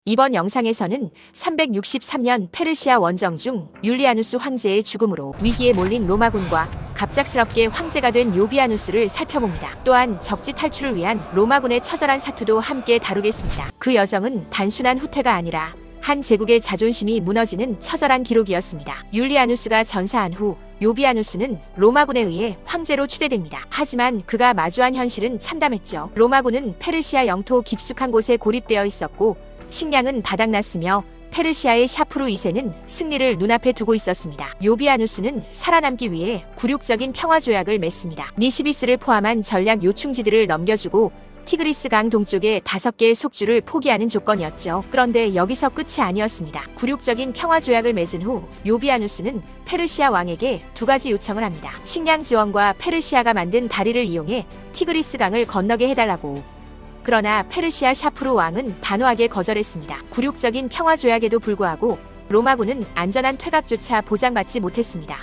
이번 영상에서는 363년 페르시아 원정 중 율리아누스 황제의 죽음으로 위기에 몰린 로마군과 갑작스럽게 황제가 된 요비아누스를 살펴봅니다. 또한 적지 탈출을 위한 로마군의 처절한 사투도 함께 다루겠습니다. 그 여정은 단순한 후퇴가 아니라 한 제국의 자존심이 무너지는 처절한 기록이었습니다. 율리아누스가 전사한 후 요비아누스는 로마군에 의해 황제로 추대됩니다. 하지만 그가 마주한 현실은 참담했죠. 로마군은 페르시아 영토 깊숙한 곳에 고립되어 있었고 식량은 바닥났으며 페르시아의 샤프루 2세는 승리를 눈앞에 두고 있었습니다. 요비아누스는 살아남기 위해 굴욕적인 평화조약을 맺습니다. 니시비스를 포함한 전략 요충지들을 넘겨주고 티그리스 강 동쪽의 5개의 속주를 포기하는 조건이었죠. 그런데 여기서 끝이 아니었습니다. 굴욕적인 평화조약을 맺은 후 요비아누스는 페르시아 왕에게 2가지 요청을 합니다. 식량 지원과 페르시아가 만든 다리를 이용해 티그리스 강을 건너게 해달라고. 그러나 페르시아 샤프루 왕은 단호하게 거절했습니다. 굴욕적인 평화조약에도 불구하고 로마군은 안전한 퇴각조차 보장받지 못했습니다.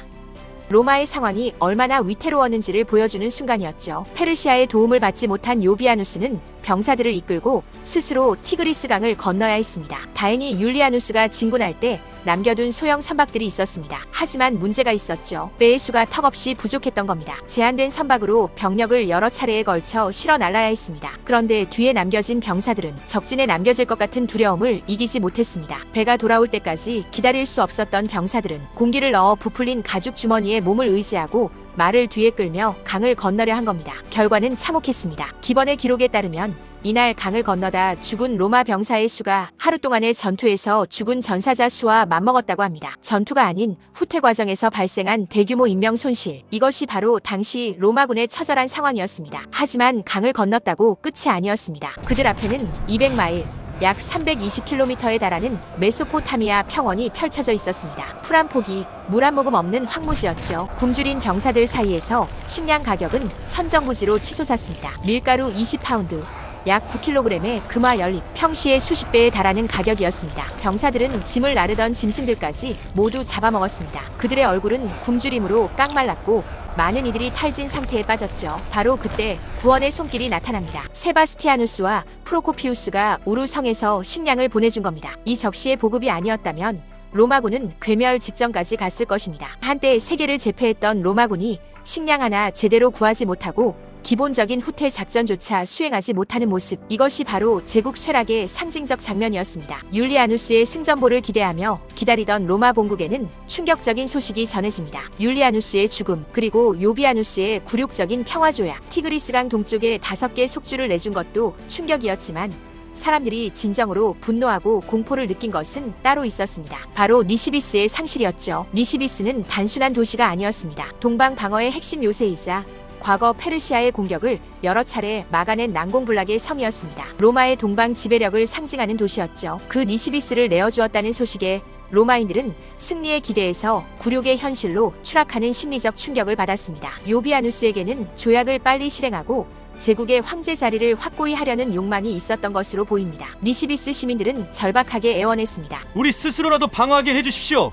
로마의 상황이 얼마나 위태로웠는지를 보여주는 순간이었죠. 페르시아의 도움을 받지 못한 요비아누스는 병사들을 이끌고 스스로 티그리스 강을 건너야 했습니다. 다행히 율리아누스가 진군할 때 남겨둔 소형 선박들이 있었습니다. 하지만 문제가 있었죠. 배의 수가 턱없이 부족했던 겁니다. 제한된 선박으로 병력을 여러 차례에 걸쳐 실어 날라야 했습니다. 그런데 뒤에 남겨진 병사들은 적진에 남겨질 것 같은 두려움을 이기지 못했습니다. 배가 돌아올 때까지 기다릴 수 없었던 병사들은 공기를 넣어 부풀린 가죽 주머니에 몸을 의지하고 말을 뒤에 끌며 강을 건너려 한 겁니다. 결과는 참혹했습니다. 기번의 기록에 따르면 이날 강을 건너다 죽은 로마 병사의 수가 하루 동안의 전투에서 죽은 전사자 수와 맞먹었다고 합니다. 전투가 아닌 후퇴 과정에서 발생한 대규모 인명 손실. 이것이 바로 당시 로마군의 처절한 상황이었습니다. 하지만 강을 건넜다고 끝이 아니었습니다. 그들 앞에는 200마일, 약 320km에 달하는 메소포타미아 평원이 펼쳐져 있었습니다. 풀 한 포기, 물 한 모금 없는 황무지였죠. 굶주린 병사들 사이에서 식량 가격은 천정부지로 치솟았습니다. 밀가루 20파운드, 약 9kg의 금화 연립, 평시의 수십 배에 달하는 가격이었습니다. 병사들은 짐을 나르던 짐승들까지 모두 잡아먹었습니다. 그들의 얼굴은 굶주림으로 깡말랐고 많은 이들이 탈진 상태에 빠졌죠. 바로 그때 구원의 손길이 나타납니다. 세바스티아누스와 프로코피우스가 우르성에서 식량을 보내준 겁니다. 이 적시의 보급이 아니었다면 로마군은 괴멸 직전까지 갔을 것입니다. 한때 세계를 제패했던 로마군이 식량 하나 제대로 구하지 못하고 기본적인 후퇴 작전조차 수행하지 못하는 모습. 이것이 바로 제국 쇠락의 상징적 장면이었습니다. 율리아누스의 승전보를 기대하며 기다리던 로마 본국에는 충격적인 소식이 전해집니다. 율리아누스의 죽음, 그리고 요비아누스의 굴욕적인 평화조약. 티그리스강 동쪽에 5개 속주를 내준 것도 충격이었지만 사람들이 진정으로 분노하고 공포를 느낀 것은 따로 있었습니다. 바로 니시비스의 상실이었죠. 니시비스는 단순한 도시가 아니었습니다. 동방 방어의 핵심 요새이자 과거 페르시아의 공격을 여러 차례 막아낸 난공불락의 성이었습니다. 로마의 동방 지배력을 상징하는 도시였죠. 그 니시비스를 내어주었다는 소식에 로마인들은 승리의 기대에서 굴욕의 현실로 추락하는 심리적 충격을 받았습니다. 요비아누스에게는 조약을 빨리 실행하고 제국의 황제 자리를 확고히 하려는 욕망이 있었던 것으로 보입니다. 니시비스 시민들은 절박하게 애원했습니다. 우리 스스로라도 방어하게 해주십시오.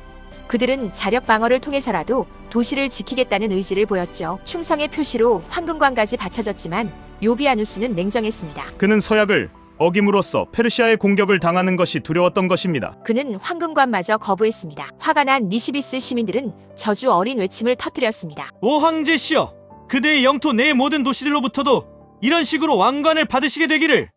그들은 자력 방어를 통해서라도 도시를 지키겠다는 의지를 보였죠. 충성의 표시로 황금관까지 바쳐졌지만 요비아누스는 냉정했습니다. 그는 서약을 어김으로써 페르시아의 공격을 당하는 것이 두려웠던 것입니다. 그는 황금관마저 거부했습니다. 화가 난 니시비스 시민들은 저주 어린 외침을 터뜨렸습니다. 오 황제시여, 그대의 영토 내 모든 도시들로부터도 이런 식으로 왕관을 받으시게 되기를.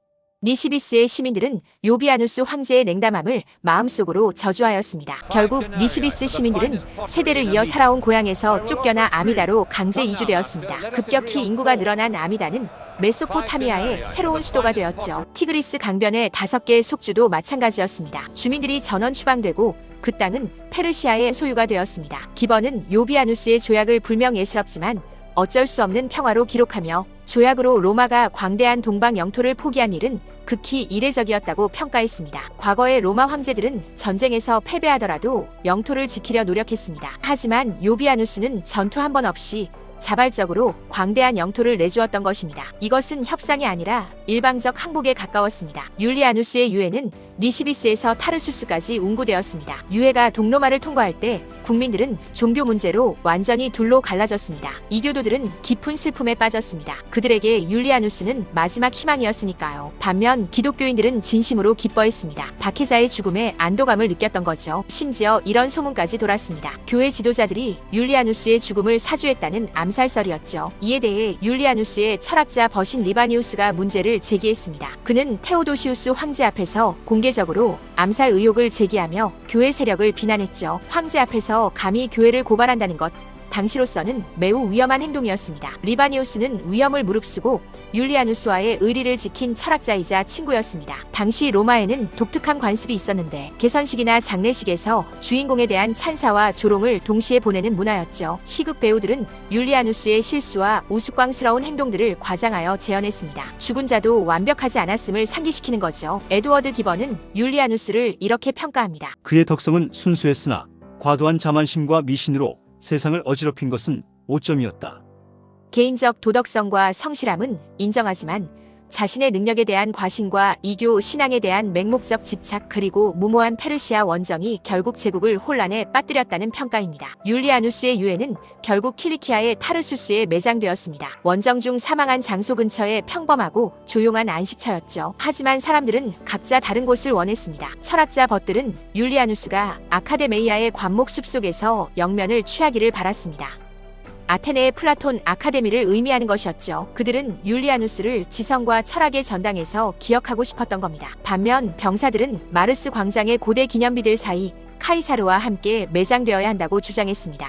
니시비스의 시민들은 요비아누스 황제의 냉담함을 마음속으로 저주하였습니다. 결국 니시비스 시민들은 세대를 이어 살아온 고향에서 쫓겨나 아미다로 강제 이주되었습니다. 급격히 인구가 늘어난 아미다는 메소포타미아의 새로운 수도가 되었죠. 티그리스 강변의 5개의 속주도 마찬가지였습니다. 주민들이 전원 추방되고 그 땅은 페르시아의 소유가 되었습니다. 기번은 요비아누스의 조약을 불명 예스럽지만 어쩔 수 없는 평화로 기록하며 조약으로 로마가 광대한 동방 영토를 포기한 일은 극히 이례적이었다고 평가했습니다. 과거의 로마 황제들은 전쟁에서 패배하더라도 영토를 지키려 노력했습니다. 하지만 요비아누스는 전투 한 번 없이 자발적으로 광대한 영토를 내주었던 것입니다. 이것은 협상이 아니라 일방적 항복에 가까웠습니다. 율리아누스의 유해는 니시비스에서 타르수스까지 운구되었습니다. 유해가 동로마를 통과할 때 국민들은 종교 문제로 완전히 둘로 갈라졌습니다. 이교도들은 깊은 슬픔에 빠졌습니다. 그들에게 율리아누스는 마지막 희망이었으니까요. 반면 기독교인들은 진심으로 기뻐했습니다. 박해자의 죽음에 안도감을 느꼈던 거죠. 심지어 이런 소문까지 돌았습니다. 교회 지도자들이 율리아누스의 죽음을 사주했다는 암살설이었죠. 이에 대해 율리아누스의 철학자 버신 리바니우스가 문제를 제기했습니다. 그는 테오도시우스 황제 앞에서 공개적으로 암살 의혹을 제기하며 교회 세력을 비난했죠. 황제 앞에서 감히 교회를 고발한다는 것, 당시로서는 매우 위험한 행동이었습니다. 리바니우스는 위험을 무릅쓰고 율리아누스와의 의리를 지킨 철학자이자 친구였습니다. 당시 로마에는 독특한 관습이 있었는데 개선식이나 장례식에서 주인공에 대한 찬사와 조롱을 동시에 보내는 문화였죠. 희극 배우들은 율리아누스의 실수와 우스꽝스러운 행동들을 과장하여 재현했습니다. 죽은 자도 완벽하지 않았음을 상기시키는 거죠. 에드워드 기번은 율리아누스를 이렇게 평가합니다. 그의 덕성은 순수했으나 과도한 자만심과 미신으로 세상을 어지럽힌 것은 오점이었다. 개인적 도덕성과 성실함은 인정하지만 자신의 능력에 대한 과신과 이교 신앙에 대한 맹목적 집착 그리고 무모한 페르시아 원정이 결국 제국을 혼란에 빠뜨렸다는 평가입니다. 율리아누스의 유해는 결국 킬리키아의 타르수스에 매장되었습니다. 원정 중 사망한 장소 근처의 평범하고 조용한 안식처였죠. 하지만 사람들은 각자 다른 곳을 원했습니다. 철학자 벗들은 율리아누스가 아카데메이아의 관목 숲속에서 영면을 취하기를 바랐습니다. 아테네의 플라톤 아카데미를 의미하는 것이었죠. 그들은 율리아누스를 지성과 철학의 전당에서 기억하고 싶었던 겁니다. 반면 병사들은 마르스 광장의 고대 기념비들 사이 카이사르와 함께 매장되어야 한다고 주장했습니다.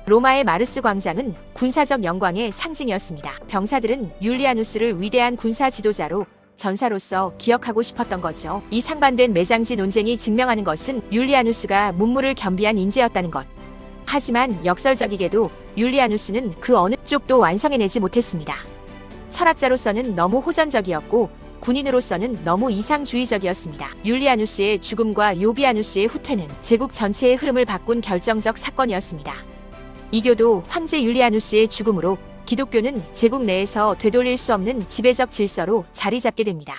로마의 마르스 광장은 군사적 영광의 상징이었습니다. 병사들은 율리아누스를 위대한 군사 지도자로 전사로서 기억하고 싶었던 거죠. 이 상반된 매장지 논쟁이 증명하는 것은 율리아누스가 문무를 겸비한 인재였다는 것. 하지만 역설적이게도 율리아누스는 그 어느 쪽도 완성해내지 못했습니다. 철학자로서는 너무 호전적이었고 군인으로서는 너무 이상주의적이었습니다. 율리아누스의 죽음과 요비아누스의 후퇴는 제국 전체의 흐름을 바꾼 결정적 사건이었습니다. 이교도 황제 율리아누스의 죽음으로 기독교는 제국 내에서 되돌릴 수 없는 지배적 질서로 자리 잡게 됩니다.